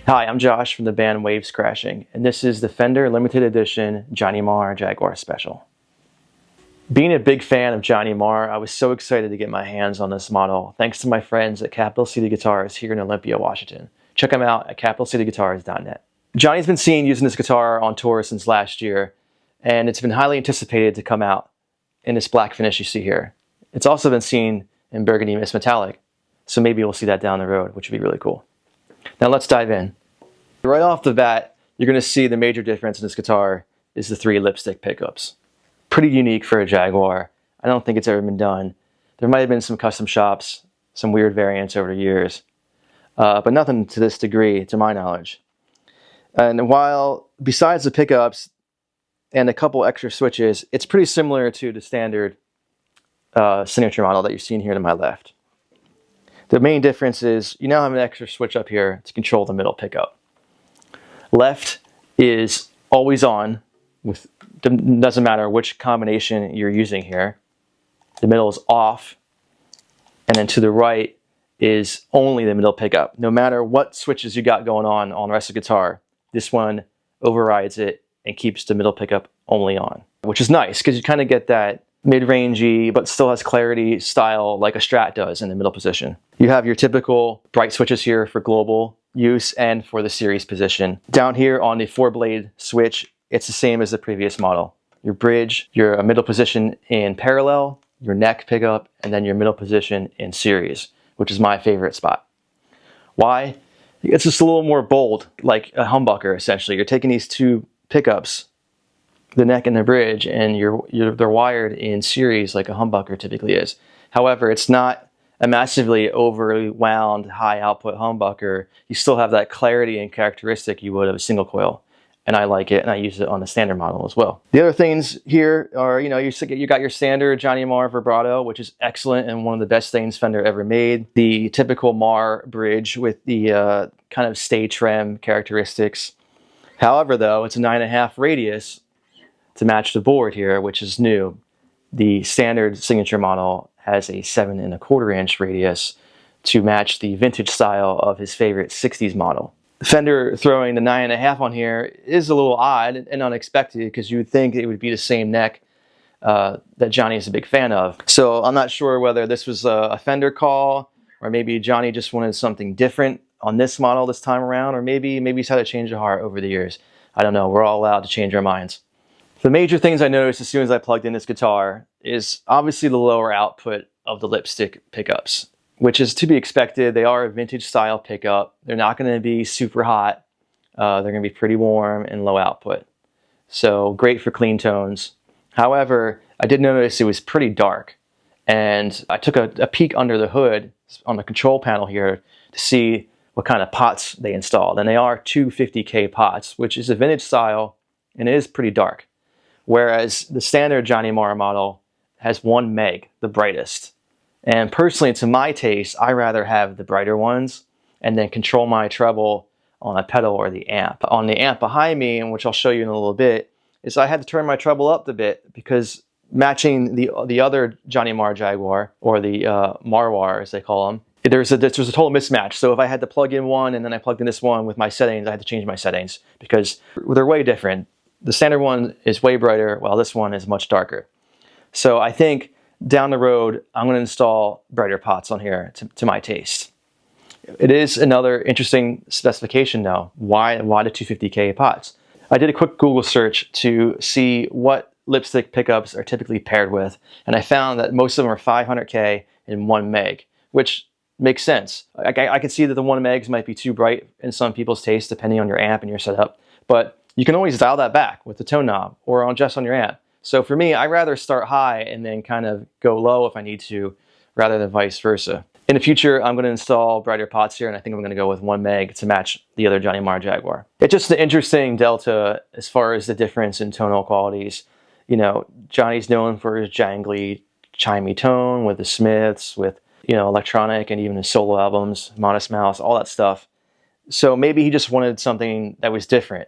Hi, I'm Josh from the band Waves Crashing, and this is the Fender Limited Edition Johnny Marr Jaguar Special. Being a big fan of Johnny Marr, I was so excited to get my hands on this model, thanks to my friends at Capital City Guitars here in Olympia, Washington. Check them out at capitalcityguitars.net. Johnny's been seen using this guitar on tour since last year, and it's been highly anticipated to come out in this black finish you see here. It's also been seen in Burgundy Mist Metallic, so maybe we'll see that down the road, which would be really cool. Now let's dive in. Right off the bat, you're going to see the major difference in this guitar is the 3 lipstick pickups. Pretty unique for a Jaguar. I don't think it's ever been done. There might have been some custom shops, some weird variants over the years, but nothing to this degree, to my knowledge. And while, besides the pickups and a couple extra switches, it's pretty similar to the standard signature model that you're seeing here to my left. The main difference is you now have an extra switch up here to control the middle pickup. Left is always on, doesn't matter which combination you're using here. The middle is off, and then to the right is only the middle pickup. No matter what switches you got going on the rest of the guitar, this one overrides it and keeps the middle pickup only on, which is nice because you kind of get that mid-rangey but still has clarity style like a Strat does in the middle position. You have your typical bright switches here for global use and for the series position. Down here on the 4-blade switch, it's the same as the previous model. Your bridge, your middle position in parallel, your neck pickup, and then your middle position in series, which is my favorite spot. Why? It's just a little more bold, like a humbucker essentially. You're taking these 2 pickups, the neck and the bridge, and they're wired in series like a humbucker typically is. However, it's not a massively overly wound high output humbucker. You still have that clarity and characteristic you would of a single coil, and I like it, and I use it on the standard model as well. The other things here are, you got your standard Johnny Marr vibrato, which is excellent and one of the best things Fender ever made. The typical Marr bridge with the kind of stay trem characteristics. However, though, it's a 9.5 radius to match the board here, which is new. The standard signature model has a 7.25 inch radius to match the vintage style of his favorite 60s model. Fender throwing the 9.5 on here is a little odd and unexpected because you would think it would be the same neck that Johnny is a big fan of. So I'm not sure whether this was a Fender call, or maybe Johnny just wanted something different on this model this time around, or maybe he's had a change of heart over the years. I don't know. We're all allowed to change our minds. The major things I noticed as soon as I plugged in this guitar is obviously the lower output of the lipstick pickups, which is to be expected. They are a vintage style pickup. They're not going to be super hot. They're going to be pretty warm and low output. So great for clean tones. However, I did notice it was pretty dark, and I took a peek under the hood on the control panel here to see what kind of pots they installed. And they are 250K pots, which is a vintage style, and it is pretty dark. Whereas the standard Johnny Marr model has 1 meg, the brightest. And personally, to my taste, I rather have the brighter ones and then control my treble on a pedal or the amp. On the amp behind me, and which I'll show you in a little bit, is I had to turn my treble up a bit because matching the other Johnny Marr Jaguar, or the Marwar as they call them, there's a total mismatch. So if I had to plug in one and then I plugged in this one with my settings, I had to change my settings because they're way different. The standard one is way brighter, while this one is much darker. So I think down the road, I'm going to install brighter pots on here to my taste. It is another interesting specification though. Why the 250K pots? I did a quick Google search to see what lipstick pickups are typically paired with, and I found that most of them are 500K and 1 meg, which makes sense. I can see that the 1 megs might be too bright in some people's taste depending on your amp and your setup, but you can always dial that back with the tone knob or just on your amp. So for me, I rather start high and then kind of go low if I need to, rather than vice versa. In the future, I'm going to install brighter pots here, and I think I'm going to go with 1 meg to match the other Johnny Marr Jaguar. It's just an interesting delta as far as the difference in tonal qualities. You know, Johnny's known for his jangly, chimey tone with the Smiths, with, electronic, and even his solo albums, Modest Mouse, all that stuff. So maybe he just wanted something that was different.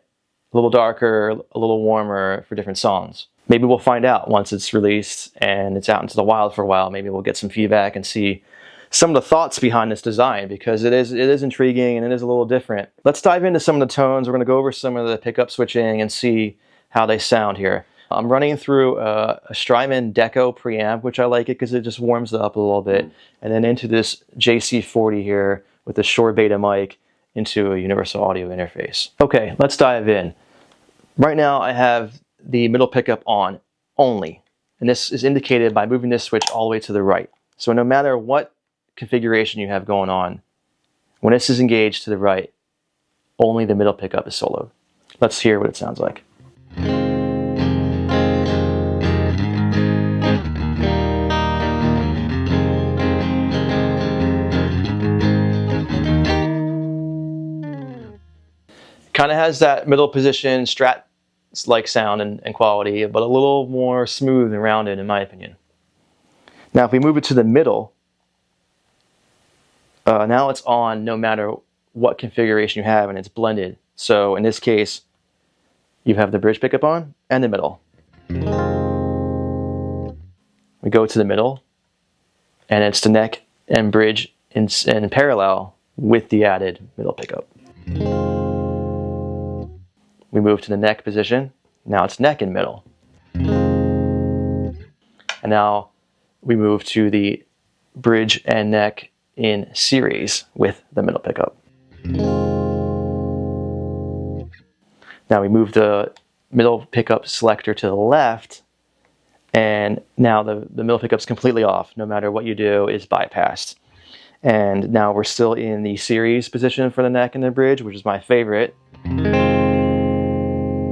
A little darker, a little warmer for different songs. Maybe we'll find out once it's released and it's out into the wild for a while. Maybe we'll get some feedback and see some of the thoughts behind this design, because it is intriguing and it is a little different. Let's dive into some of the tones. We're going to go over some of the pickup switching and see how they sound here. I'm running through a Strymon Deco preamp, which I like it because it just warms it up a little bit, and then into this JC40 here with the Shure Beta mic into a universal audio interface. Okay, let's dive in. Right now I have the middle pickup on only, and this is indicated by moving this switch all the way to the right. So no matter what configuration you have going on, when this is engaged to the right, only the middle pickup is soloed. Let's hear what it sounds like. Kind of has that middle position Strat-like sound and quality, but a little more smooth and rounded in my opinion. Now if we move it to the middle, now it's on no matter what configuration you have, and it's blended. So in this case, you have the bridge pickup on and the middle. We go to the middle, and it's the neck and bridge in parallel with the added middle pickup. We move to the neck position. Now it's neck and middle. And now we move to the bridge and neck in series with the middle pickup. Now we move the middle pickup selector to the left, and now the middle pickup's completely off. No matter what you do, is bypassed. And now we're still in the series position for the neck and the bridge, which is my favorite.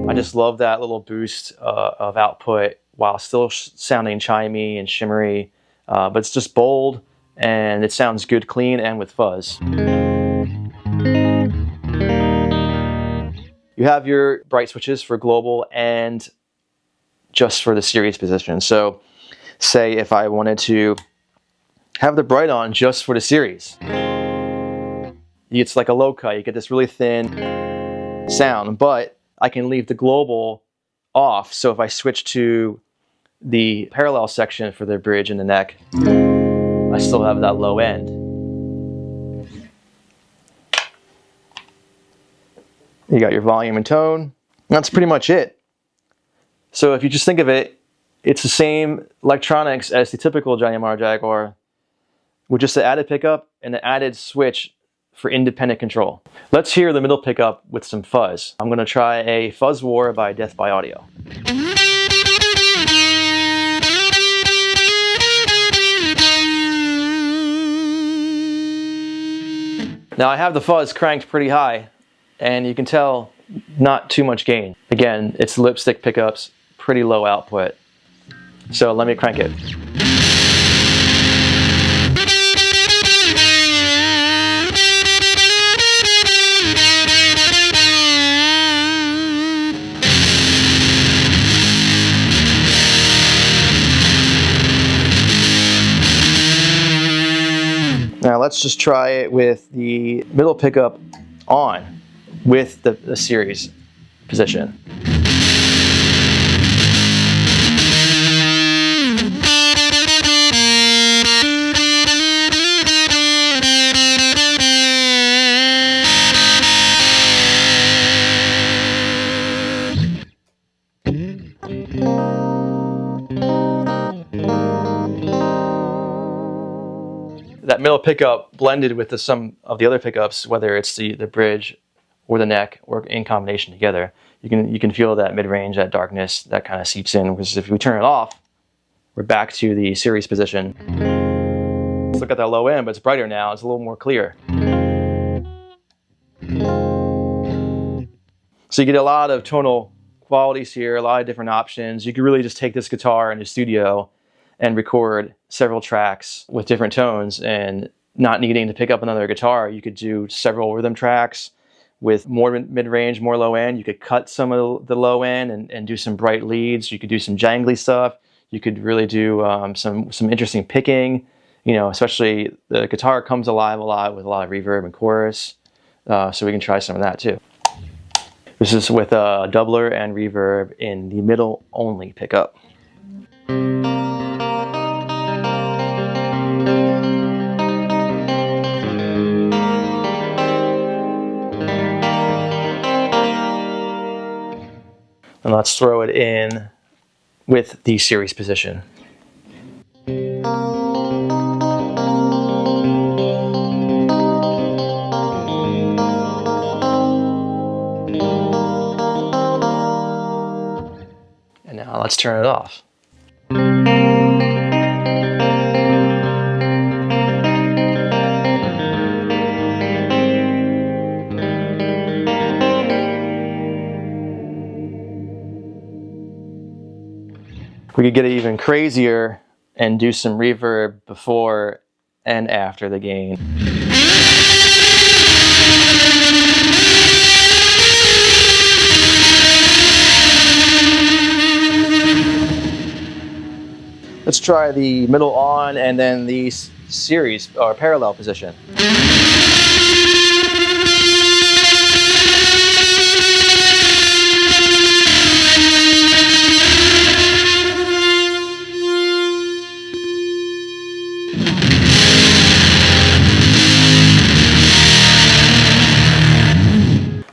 I just love that little boost of output while still sounding chimey and shimmery, but it's just bold and it sounds good clean and with fuzz. You have your bright switches for global and just for the series position. So say if I wanted to have the bright on just for the series, it's like a low cut. You get this really thin sound, but I can leave the global off, so if I switch to the parallel section for the bridge and the neck, I still have that low end. You got your volume and tone. That's pretty much it. So if you just think of it, it's the same electronics as the typical Johnny Marr Jaguar, with just the added pickup and the added switch for independent control. Let's hear the middle pickup with some fuzz. I'm going to try a Fuzz War by Death by Audio. Now I have the fuzz cranked pretty high, and you can tell not too much gain. Again, it's lipstick pickups, pretty low output. So let me crank it. Now let's just try it with the middle pickup on with the series position. That middle pickup blended with some of the other pickups, whether it's the bridge or the neck or in combination together, you can feel that mid-range, that darkness, that kind of seeps in. Because if we turn it off, we're back to the series position. Let's look at that low end, but it's brighter now. It's a little more clear. So you get a lot of tonal qualities here, a lot of different options. You could really just take this guitar in the studio and record several tracks with different tones, and not needing to pick up another guitar, you could do several rhythm tracks with more mid-range, more low end. You could cut some of the low end and do some bright leads. You could do some jangly stuff. You could really do some interesting picking. You know, especially the guitar comes alive a lot with a lot of reverb and chorus. So we can try some of that too. This is with a doubler and reverb in the middle only pickup. And let's throw it in with the series position. And now let's turn it off. We could get it even crazier and do some reverb before and after the gain. Let's try the middle on and then the series or parallel position.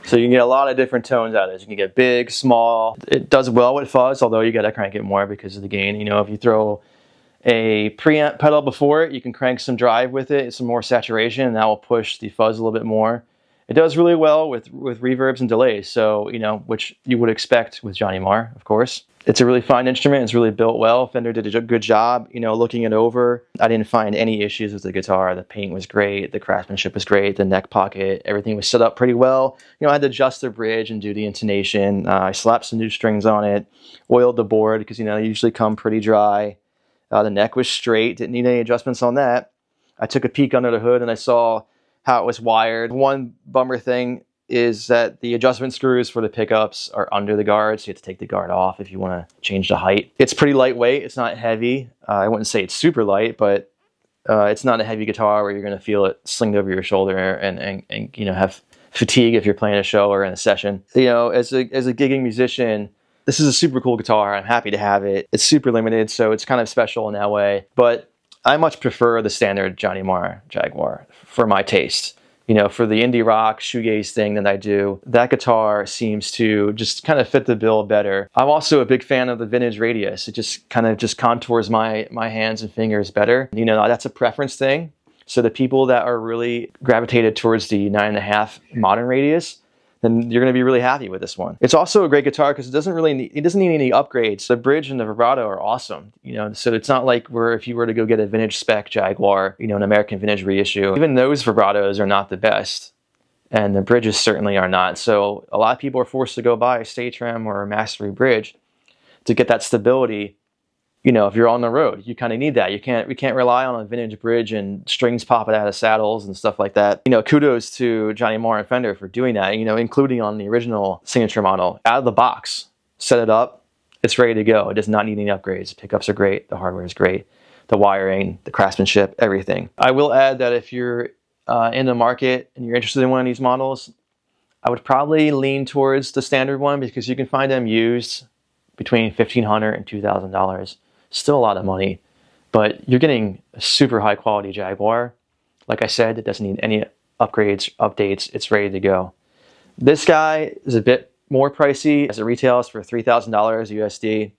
So you can get a lot of different tones out of this. You can get big, small. It does well with fuzz, although you gotta crank it more because of the gain. You know, if you throw a preamp pedal before it, you can crank some drive with it, some more saturation, and that will push the fuzz a little bit more. It does really well with reverbs and delays, so, you know, which you would expect with Johnny Marr, of course. It's a really fine instrument. It's really built well. Fender did a good job, you know, looking it over. I didn't find any issues with the guitar. The paint was great. The craftsmanship was great. The neck pocket, everything was set up pretty well. You know, I had to adjust the bridge and do the intonation. I slapped some new strings on it, oiled the board because, you know, they usually come pretty dry. The neck was straight. Didn't need any adjustments on that. I took a peek under the hood and I saw how it was wired. One bummer thing is that the adjustment screws for the pickups are under the guard, so you have to take the guard off if you want to change the height. It's pretty lightweight. It's not heavy. I wouldn't say it's super light, but it's not a heavy guitar where you're going to feel it slinged over your shoulder and you know, have fatigue if you're playing a show or in a session. You know, as a gigging musician, this is a super cool guitar. I'm happy to have it. It's super limited, so it's kind of special in that way. But I much prefer the standard Johnny Marr Jaguar for my taste. You know, for the indie rock shoegaze thing that I do, that guitar seems to just kind of fit the bill better. I'm also a big fan of the vintage radius. It just kind of just contours my hands and fingers better. You know, that's a preference thing. So the people that are really gravitated towards the 9.5 modern radius, then you're going to be really happy with this one. It's also a great guitar because it doesn't need any upgrades. The bridge and the vibrato are awesome, you know, so it's not like where if you were to go get a vintage spec Jaguar, you know, an American vintage reissue, even those vibratos are not the best, and the bridges certainly are not. So a lot of people are forced to go buy a Statram or a Mastery bridge to get that stability. You know, if you're on the road, you kind of need that. We can't rely on a vintage bridge and strings popping out of saddles and stuff like that. You know, kudos to Johnny Marr and Fender for doing that, you know, including on the original signature model. Out of the box, set it up, it's ready to go. It does not need any upgrades. Pickups are great, the hardware is great, the wiring, the craftsmanship, everything. I will add that if you're in the market and you're interested in one of these models, I would probably lean towards the standard one because you can find them used between $1,500 and $2,000. Still a lot of money, but you're getting a super high quality Jaguar. Like I said, it doesn't need any upgrades, updates. It's ready to go. This guy is a bit more pricey as it retails for $3,000 USD.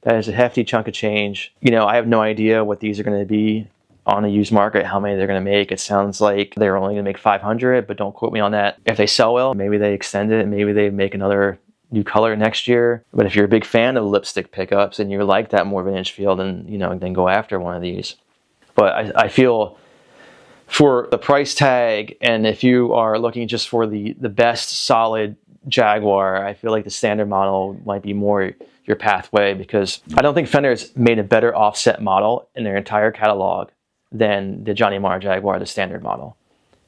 That is a hefty chunk of change. You know, I have no idea what these are going to be on the used market, how many they're going to make. It sounds like they're only going to make 500, but don't quote me on that. If they sell well, maybe they extend it, maybe they make another new color next year. But if you're a big fan of lipstick pickups and you like that more vintage feel, then, you know, then go after one of these. But I feel for the price tag, and if you are looking just for the best solid Jaguar, I feel like the standard model might be more your pathway, because I don't think Fender's made a better offset model in their entire catalog than the Johnny Marr Jaguar, the standard model.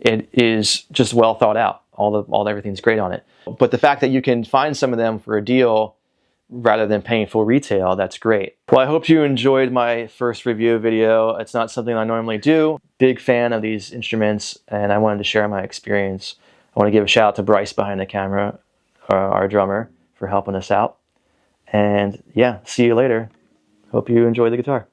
It is just well thought out. Everything's great on it. But the fact that you can find some of them for a deal rather than paying full retail, that's great. Well, I hope you enjoyed my first review video. It's not something I normally do. Big fan of these instruments, and I wanted to share my experience. I want to give a shout out to Bryce behind the camera, our drummer, for helping us out. And yeah, see you later. Hope you enjoy the guitar.